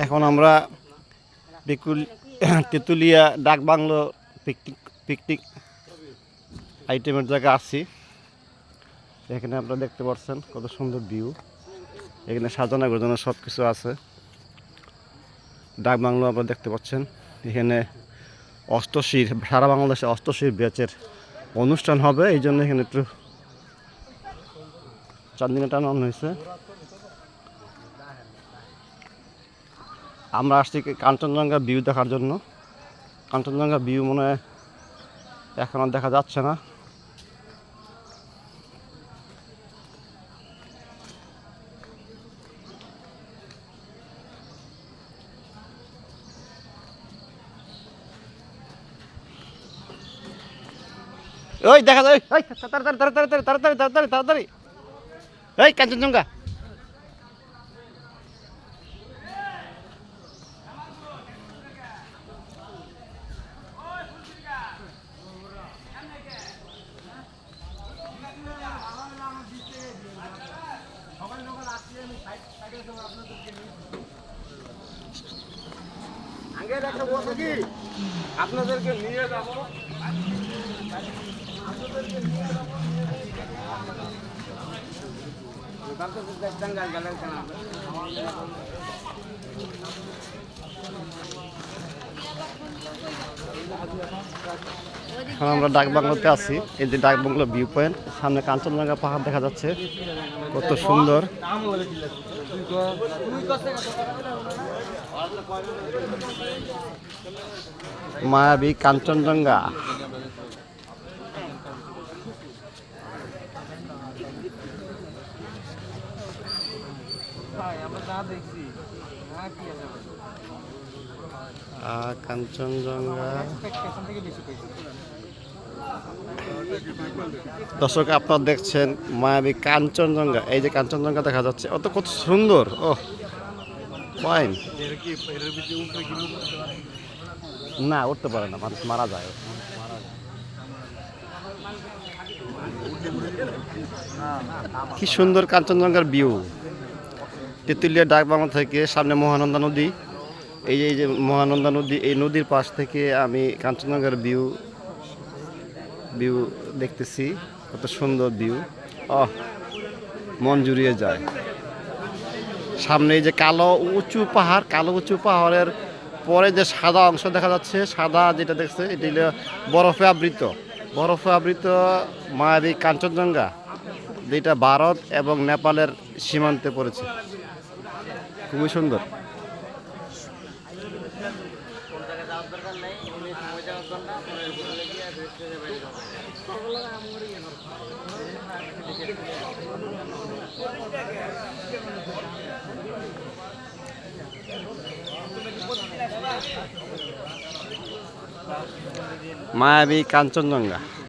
এখন আমরা তেঁতুলিয়া ডাক বাংলো পিকনিক আইটেমের জায়গায় আছি। এখানে আপনারা দেখতে পাচ্ছেন কত সুন্দর ভিউ। এখানে সাজানো গোছানো সব কিছু আছে। ডাক বাংলো আপনারা দেখতে পাচ্ছেন। এখানে অষ্টশীর, সারা বাংলাদেশে অষ্টশীর ব্যাচের অনুষ্ঠান হবে, এই জন্য এখানে একটু চান্দিনা টানানো হয়েছে। আমরা আসছি কাঞ্চনজঙ্ঘা ভিউ দেখার জন্য। কাঞ্চনজঙ্ঘা ভিউ মনে হয় এখন আর দেখা যাচ্ছে না। ওই দেখা যায়, তাড়াতাড়ি তাড়াতাড়ি তাড়াতাড়ি তাড়াতাড়ি তাড়াতাড়ি, এই কাঞ্চনজঙ্ঘা। আপনাদেরকে নিয়ে যাবো। এখন আমরা ডাক বাংলোতে আছি। এই যে ডাক বাংলো ভিউ পয়েন্ট, সামনে কাঞ্চনজঙ্ঘা পাহাড় দেখা যাচ্ছে, কত সুন্দর। মায়াবী কাঞ্চনজঙ্ঘা। কাঞ্চনজঙ্ঘা দর্শক আপনারা দেখছেন মায়াবী কাঞ্চনজঙ্ঘা। এই যে কাঞ্চনজঙ্ঘা দেখা যাচ্ছে, অত কত সুন্দর। ও ফাইন। না উঠতে পারে না, মানুষ মারা যায়। কি সুন্দর কাঞ্চনজঙ্ঘার ভিউ। তেঁতুলিয়া ডাক বাংলো থেকে সামনে মহানন্দা নদী। এই যে মহানন্দা নদী, এই নদীর পাশ থেকে আমি কাঞ্চনজঙ্ঘার ভিউ দেখতেছি, কত সুন্দর ভিউ। মন জুড়িয়ে যায়। সামনে এই যে কালো উঁচু পাহাড়ের পরে যে সাদা অংশ দেখা যাচ্ছে, সাদা যেটা দেখছে এটি হলো বরফে আবৃত মায়াবী কাঞ্চনজঙ্ঘা, যেটা ভারত এবং নেপালের সীমান্তে পড়েছে। খুবই সুন্দর। মায়াবী কাঞ্চনজঙ্ঘা।